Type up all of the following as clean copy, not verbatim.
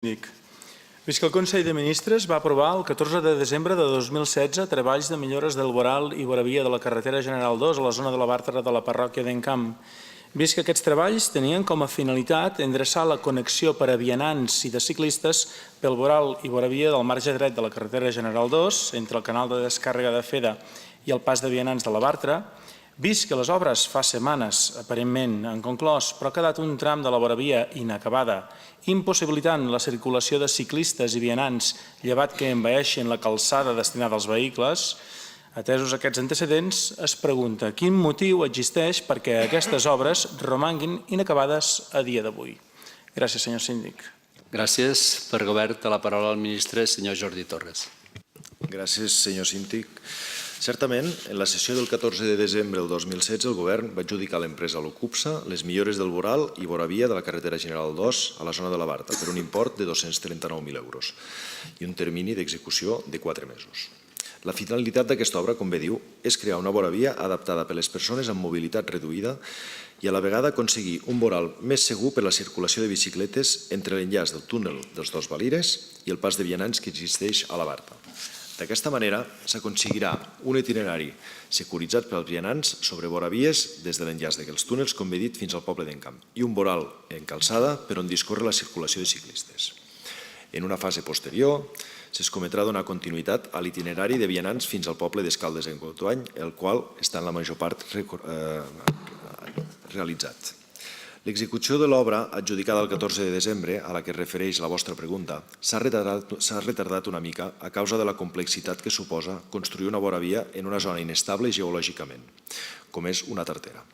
Vist que el Consell de Ministres va aprovar el 14 de desembre de 2016 treballs de millores del voral i voravia de la carretera General 2 a la zona de la Bàrtara de la parròquia d'Encamp. Vist que aquests treballs tenien com a finalitat endreçar la connexió per a vianants i de ciclistes pel voral i voravia del marge dret de la carretera General 2 entre el canal de descàrrega de Feda i el pas de vianants de la Bàrtara, vist que les obres fa setmanes aparentment han conclòs però ha quedat un tram de la voravia inacabada, impossibilitant la circulació de ciclistes i vianants llevat que envaeixin la calçada destinada als vehicles, atesos aquests antecedents, es pregunta quin motiu existeix perquè aquestes obres romanguin inacabades a dia d'avui. Gràcies, senyor síndic. Gràcies. Per govern, té la paraula el ministre, senyor Jordi Torres. Gràcies, senyor síndic. Certament, en la sessió del 14 de desembre del 2016, el Govern va adjudicar a l'empresa Locupsa les millores del voral i voravia de la carretera General 2 a la zona de la Bàrtara per un import de 239.000 euros i un termini d'execució de 4 mesos. La finalitat d'aquesta obra, com bé diu, és crear una voravia adaptada per a les persones amb mobilitat reduïda i a la vegada aconseguir un voral més segur per a la circulació de bicicletes entre l'enllaç del túnel dels Dos Valires i el pas de vianants que existeix a la Bàrtara. D'aquesta manera s'aconseguirà un itinerari securitzat per als vianants sobre voravies des de l'enllaç dels túnels, com he dit, fins al poble d'Encamp, i un voral en calçada per on discorre la circulació de ciclistes. En una fase posterior, s'escometrà donar continuïtat a l'itinerari de vianants fins al poble d'Escaldes en Cotuany, el qual està en la major part realitzat. L'execució de l'obra adjudicada el 14 de desembre, a la que es refereix la vostra pregunta, s'ha retardat una mica a causa de la complexitat que suposa construir una voravia en una zona inestable geològicament, com és una tartera.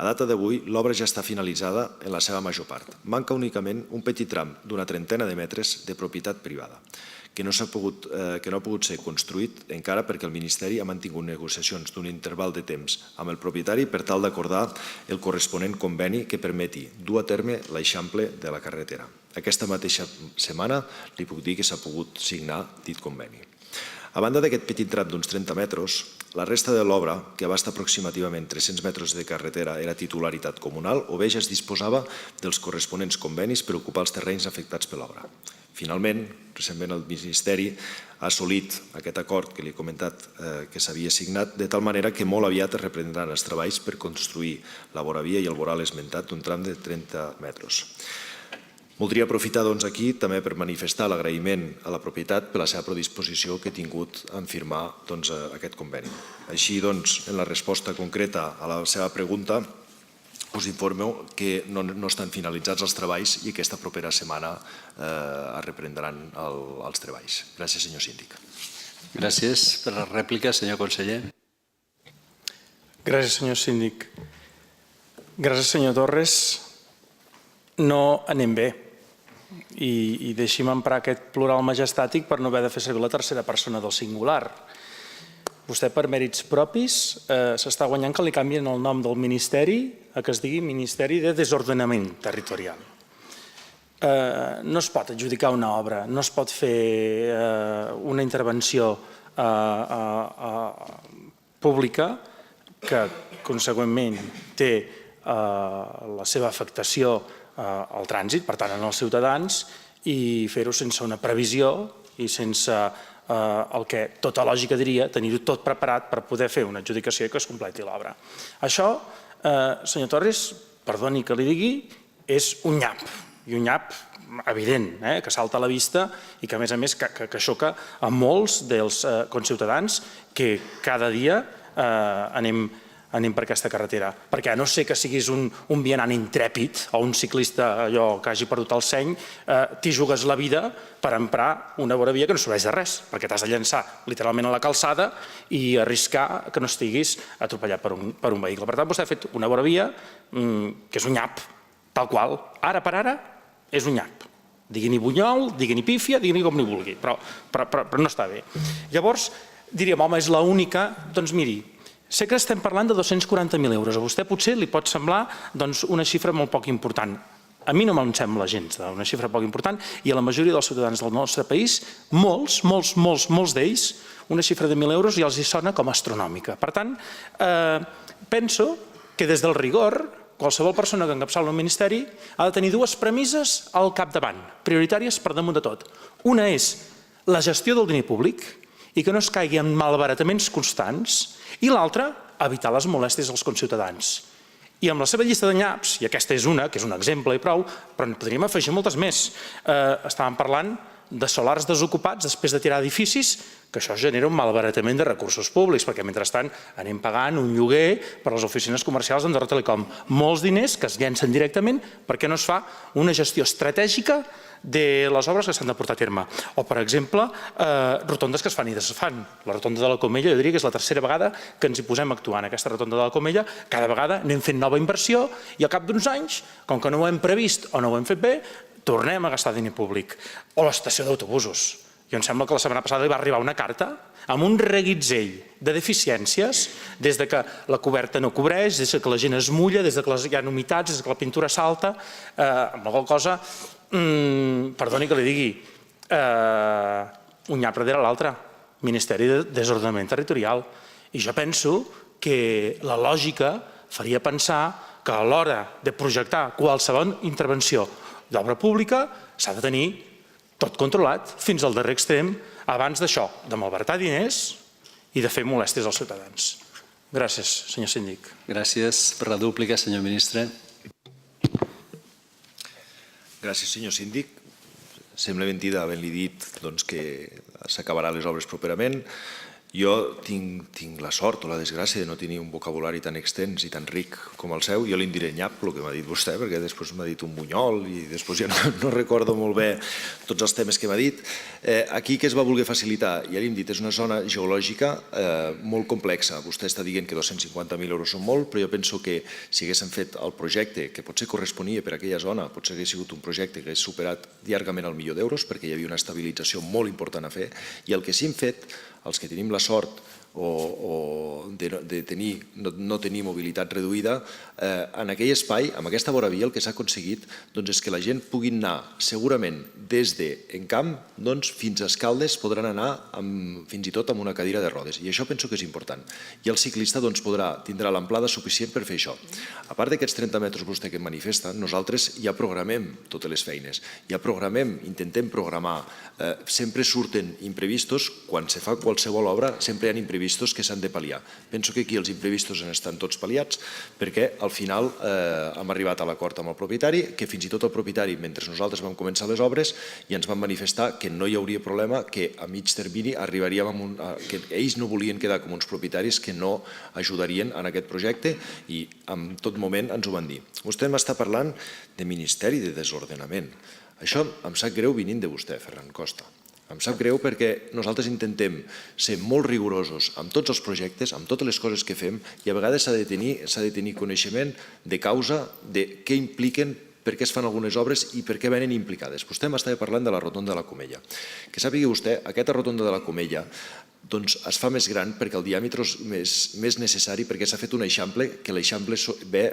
A data d'avui, l'obra ja està finalitzada en la seva major part. Manca únicament un petit tram d'una trentena de metres de propietat privada, que no ha pogut ser construït encara perquè el Ministeri ha mantingut negociacions d'un interval de temps amb el propietari per tal d'acordar el corresponent conveni que permeti dur a terme l'eixample de la carretera. Aquesta mateixa setmana li puc dir que s'ha pogut signar dit conveni. A banda d'aquest petit tram d'uns 30 metres, la resta de l'obra, que abasta aproximativament 300 metres de carretera, era titularitat comunal o bé ja es disposava dels corresponents convenis per ocupar els terrenys afectats per l'obra. Finalment, recentment el Ministeri ha assolit aquest acord que li he comentat que s'havia signat, de tal manera que molt aviat es reprendran els treballs per construir la voravia i el voral esmentat d'un tram de 30 metres. Voldria aprofitar aquí també per manifestar l'agraïment a la propietat per la seva predisposició que ha tingut en firmar aquest conveni. Així, en la resposta concreta a la seva pregunta, us informo que no estan finalitzats els treballs i aquesta propera setmana es reprendran els treballs. Gràcies, senyor síndic. Gràcies. Per la rèplica, senyor conseller. Gràcies, senyor síndic. Gràcies, senyor Torres. No anem bé. I deixi'm emprar aquest plural majestàtic per no haver de fer servir la tercera persona del singular. Vostè, per mèrits propis, s'està guanyant que li canvien el nom del Ministeri a que es digui Ministeri de Desordenament Territorial. No es pot adjudicar una obra, no es pot fer una intervenció pública que, consegüentment, té la seva afectació al trànsit, per tant, en els ciutadans, i fer-ho sense una previsió i sense el que tota lògica diria tenir-ho tot preparat per poder fer una adjudicació i que es completi l'obra. Això, senyor Torres, perdoni que li digui, és un nyap, i un nyap evident, que salta a la vista i que, a més, que xoca a molts dels conciutadans que cada dia anem per aquesta carretera. Perquè a no ser que siguis un vianant intrèpid o un ciclista allò que hagi perdut el seny, t'hi jugues la vida per emprar una voravia que no serveix de res, perquè t'has de llançar literalment a la calçada i arriscar que no estiguis atropellat per un vehicle. Per tant, vostè ha fet una voravia que és un nyap, tal qual. Ara per ara és un nyap. Digui-n'hi bunyol, digui-n'hi pífia, digui-n'hi com n'hi vulgui, però no està bé. Llavors, diríem, home, és l'única, doncs miri, sé que estem parlant de 240.000 euros. A vostè potser li pot semblar una xifra molt poc important. A mi no me'n sembla gens una xifra poc important i a la majoria dels ciutadans del nostre país, molts d'ells, una xifra de 1.000 euros ja els hi sona com a astronòmica. Per tant, penso que des del rigor qualsevol persona que encapçala un ministeri ha de tenir dues premisses al capdavant, prioritàries per damunt de tot. Una és la gestió del diner públic i que no es caigui en malbarataments constants, i l'altra, evitar les molèsties als conciutadans. I amb la seva llista de nyaps, i aquesta és una, que és un exemple i prou, però en podríem afegir moltes més. Estàvem parlant de solars desocupats després de tirar edificis, que això genera un malbaratament de recursos públics, perquè mentrestant anem pagant un lloguer per a les oficines comercials d'Andorra Telecom. Molts diners que es llencen directament perquè no es fa una gestió estratègica de les obres que s'han de portar a terme. O, per exemple, rotondes que es fan i desfan. La rotonda de la Comella, jo diria que és la tercera vegada que ens hi posem a actuar en aquesta rotonda de la Comella. Cada vegada anem fent nova inversió i al cap d'uns anys, com que no ho hem previst o no ho hem fet bé, tornem a gastar diner públic. O l'estació d'autobusos. Jo em sembla que la setmana passada hi va arribar una carta amb un reguitzell de deficiències, des de que la coberta no cobreix, des que la gent es mulla, des que hi ha humitats, des que la pintura salta, amb la qual cosa, perdoni que li digui, un nyap darrere l'altre, Ministeri de Desordenament Territorial. I jo penso que la lògica faria pensar que a l'hora de projectar qualsevol intervenció d'obra pública s'ha de tenir tot controlat fins al darrer extrem abans d'això, de malbaratar diners i de fer molèsties als ciutadans. Gràcies, senyor síndic. Gràcies. Per la dúplica, senyor ministre. Gràcies, senyor síndic. Sembla mentida havent-li dit que s'acabaran les obres properament. Jo tinc la sort o la desgràcia de no tenir un vocabulari tan extens i tan ric com el seu. Jo li diré nyap, el que m'ha dit vostè, perquè després m'ha dit un bunyol i després ja no recordo molt bé tots els temes que m'ha dit. Aquí què es va voler facilitar? Ja li hem dit, és una zona geològica molt complexa. Vostè està dient que 250.000 euros són molt, però jo penso que si haguéssim fet el projecte, que potser corresponia per a aquella zona, potser hagués sigut un projecte que hagués superat llargament el milió d'euros, perquè hi havia una estabilització molt important a fer, i el que sí hem fet, els que tenim la sort de no tenir mobilitat reduïda, en aquell espai, amb aquesta voravia, el que s'ha aconseguit és que la gent pugui anar segurament des d'Encamp fins a Escaldes, podran anar fins i tot amb una cadira de rodes, i això penso que és important. I el ciclista tindrà l'amplada suficient per fer això. A part d'aquests 30 metres vostè que manifesta, nosaltres ja programem totes les feines, ja programem, intentem programar, sempre surten imprevistos, quan se fa qualsevol obra sempre hi ha imprevistos que s'han de pal·liar. Penso que aquí els imprevistos estan tots pal·liats perquè al final hem arribat a l'acord amb el propietari, que fins i tot el propietari, mentre nosaltres vam començar les obres, ja ens van manifestar que no hi hauria problema, que a mig termini arribaríem que ells no volien quedar com uns propietaris que no ajudarien en aquest projecte i en tot moment ens ho van dir. Vostè m'està parlant de Ministeri de Desordenament. Això em sap greu venint de vostè, Ferran Costa. Em sap greu perquè nosaltres intentem ser molt rigorosos amb tots els projectes, amb totes les coses que fem, i a vegades s'ha de tenir coneixement de causa de què impliquen, per què es fan algunes obres i per què venen implicades. Vostè m'estava parlant de la rotonda de la Comella. Que sàpiga vostè, aquesta rotonda de la Comella es fa més gran perquè el diàmetre és més necessari, perquè s'ha fet un eixample, que l'eixample ve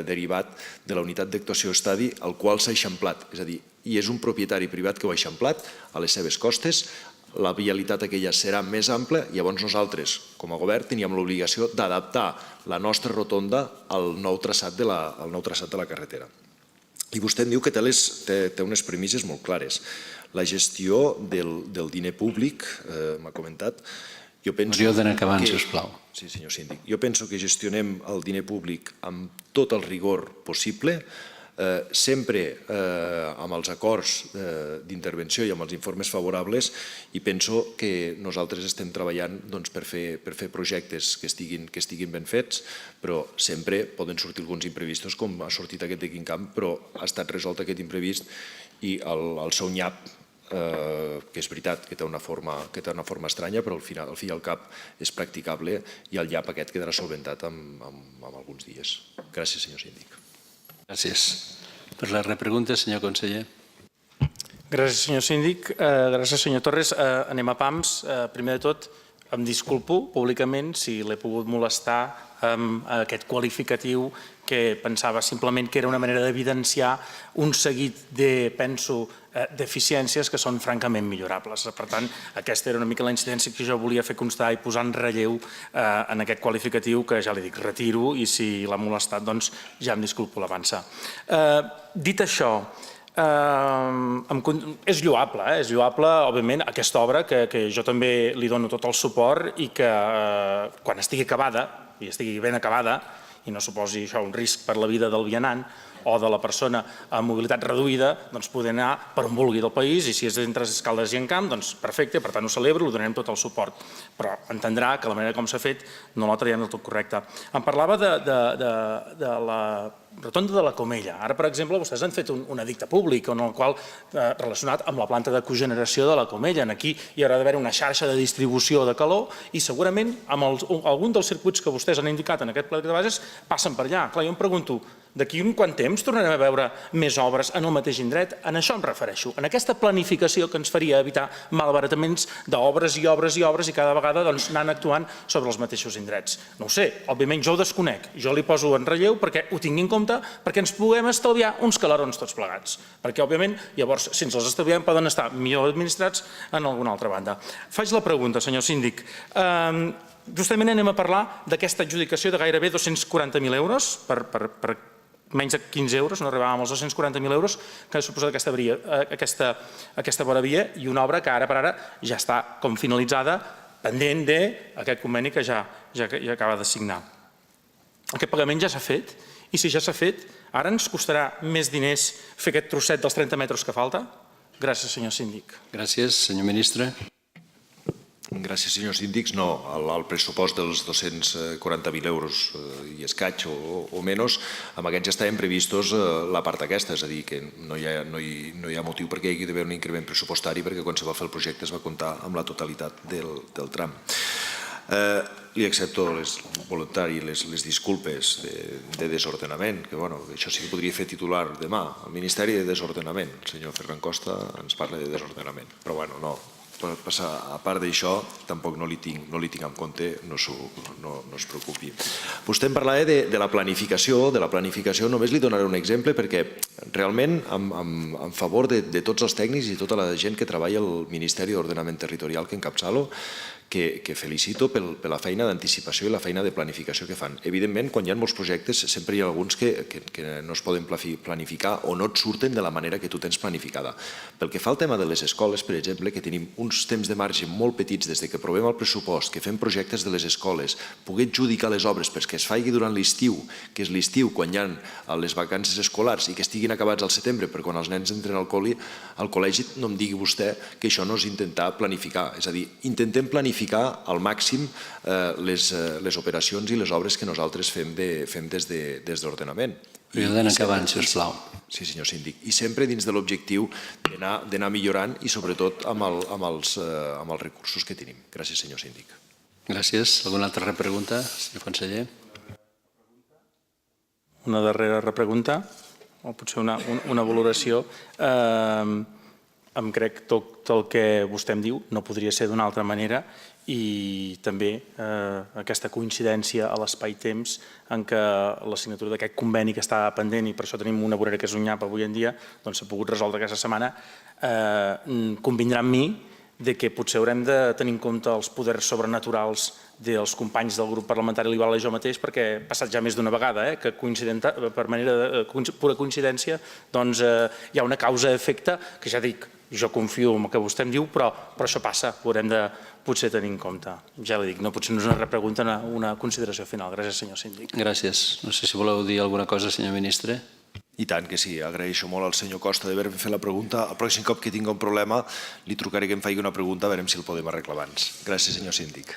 derivat de la unitat d'actuació estadi, al qual s'ha eixamplat. És a dir, i és un propietari privat que ho ha eixamplat a les seves costes, la vialitat aquella serà més ampla, llavors nosaltres, com a govern, teníem l'obligació d'adaptar la nostra rotonda al nou traçat de la carretera. I vostè em diu que té unes premisses molt clares. La gestió del diner públic, m'ha comentat, jo penso... Podríeu d'anar acabant, sisplau. Sí, senyor síndic. Jo penso que gestionem el diner públic amb tot el rigor possible, sempre amb els acords d'intervenció i amb els informes favorables, i penso que nosaltres estem treballant per fer projectes que estiguin ben fets, però sempre poden sortir alguns imprevistos, com ha sortit aquest de Quincamp, però ha estat resolt aquest imprevist i el seu nyap, que és veritat que té una forma estranya, però al fi i al cap és practicable, i el nyap aquest quedarà solventat en alguns dies. Gràcies, senyor síndic. Gràcies. Per la repregunta, senyor conseller. Gràcies, senyor síndic. Gràcies, senyor Torres. Anem a pams. Primer de tot, em disculpo públicament si l'he pogut molestar amb aquest qualificatiu que pensava simplement que era una manera d'evidenciar un seguit de, penso, deficiències que són francament millorables. Per tant, aquesta era una mica la incidència que jo volia fer constar i posar en relleu en aquest qualificatiu que ja li dic, retiro, i si l'ha molestat, doncs ja em disculpo l'avança. Dit això, és lloable, òbviament, aquesta obra que jo també li dono tot el suport i que quan estigui acabada, i estigui ben acabada, i no suposi això un risc per la vida del vianant o de la persona amb mobilitat reduïda, doncs poder anar per on vulgui del país, i si és entre Escaldes i Encamp, doncs perfecte, per tant ho celebro, li donarem tot el suport. Però entendrà que la manera com s'ha fet no la traiem del tot correcta. Em parlava de la rotonda de la Comella. Ara, per exemple, vostès han fet un edicte públic en el qual, relacionat amb la planta de cogeneració de la Comella. Aquí hi haurà d'haver una xarxa de distribució de calor i segurament amb algun dels circuits que vostès han indicat en aquest pla de bases passen per allà. Clar, jo em pregunto, d'aquí un quant temps tornarem a veure més obres en el mateix indret? En això em refereixo, en aquesta planificació que ens faria evitar malbarataments d'obres i obres i obres i cada vegada anant actuant sobre els mateixos indrets. No ho sé, òbviament jo ho desconec, jo li poso en relleu perquè ho tingui en compte, perquè ens puguem estalviar uns calarons tots plegats. Perquè, òbviament, llavors, si ens els estalviem, poden estar millor administrats en alguna altra banda. Faig la pregunta, senyor síndic. Justament anem a parlar d'aquesta adjudicació de gairebé 240.000 euros per menys de 15 euros, no arribàvem als 240.000 euros, que ha suposat aquesta vora via i una obra que ara per ara ja està com finalitzada, pendent d'aquest conveni que ja acaba de signar. Aquest pagament ja s'ha fet, i si ja s'ha fet, ara ens costarà més diners fer aquest trosset dels 30 metres que falta? Gràcies, senyor síndic. Gràcies, senyor ministre. Gràcies, senyors síndics. No, el pressupost dels 240.000 euros i escaig o menys, amb aquests ja estaven previstos la part aquesta, és a dir, que no hi ha motiu perquè hi hagi d'haver un increment pressupostari perquè quan se va fer el projecte es va comptar amb la totalitat del tram. Li accepto voluntari les disculpes de desordenament, que això sí que podria fer titular demà. El Ministeri de Desordenament, el senyor Ferran Costa ens parla de desordenament, però bueno, no. A part d'això, tampoc no li tinc en compte, no es preocupi. Vostè em parlava de la planificació, només li donaré un exemple perquè realment en favor de tots els tècnics i tota la gent que treballa al Ministeri d'Ordenament Territorial que encapçalo, que felicito per la feina d'anticipació i la feina de planificació que fan. Evidentment, quan hi ha molts projectes, sempre hi ha alguns que no es poden planificar o no et surten de la manera que tu tens planificada. Pel que fa al tema de les escoles, per exemple, que tenim uns temps de marge molt petits des que aprovem el pressupost, que fem projectes de les escoles, poder adjudicar les obres perquè es faci durant l'estiu, que és l'estiu quan hi ha les vacances escolars i que estiguin acabats al setembre per quan els nens entren al col·legi, no em digui vostè que això no és intentar planificar. És a dir, intentem planificar al màxim les operacions i les obres que nosaltres fem des d'ordenament. Podria anar acabant, sisplau. Sí, senyor síndic. I sempre dins de l'objectiu d'anar millorant i sobretot amb els recursos que tenim. Gràcies, senyor síndic. Gràcies. Alguna altra repregunta, senyor conseller? Una darrera repregunta, o potser una valoració. Em crec tot el que vostè em diu no podria ser d'una altra manera i també aquesta coincidència a l'espai-temps en què la signatura d'aquest conveni que està pendent i per això tenim una vorera que és un nyap avui en dia, doncs s'ha pogut resoldre aquesta setmana, convindrà amb mi que potser haurem de tenir en compte els poders sobrenaturals dels companys del grup parlamentari liberal i jo mateix, perquè ha passat ja més d'una vegada, que per manera de pura coincidència doncs hi ha una causa-efecte que ja dic, jo confio en el que vostè em diu, però això passa, ho haurem de potser tenir en compte. Ja li dic, potser no és una repregunta, una consideració final. Gràcies, senyor síndic. Gràcies. No sé si voleu dir alguna cosa, senyor ministre. I tant que sí, agraeixo molt al senyor Costa d'haver-me fet la pregunta. El pròxim cop que tingui un problema li trucaré que em faci una pregunta a veure si el podem arreglar abans. Gràcies, senyor síndic.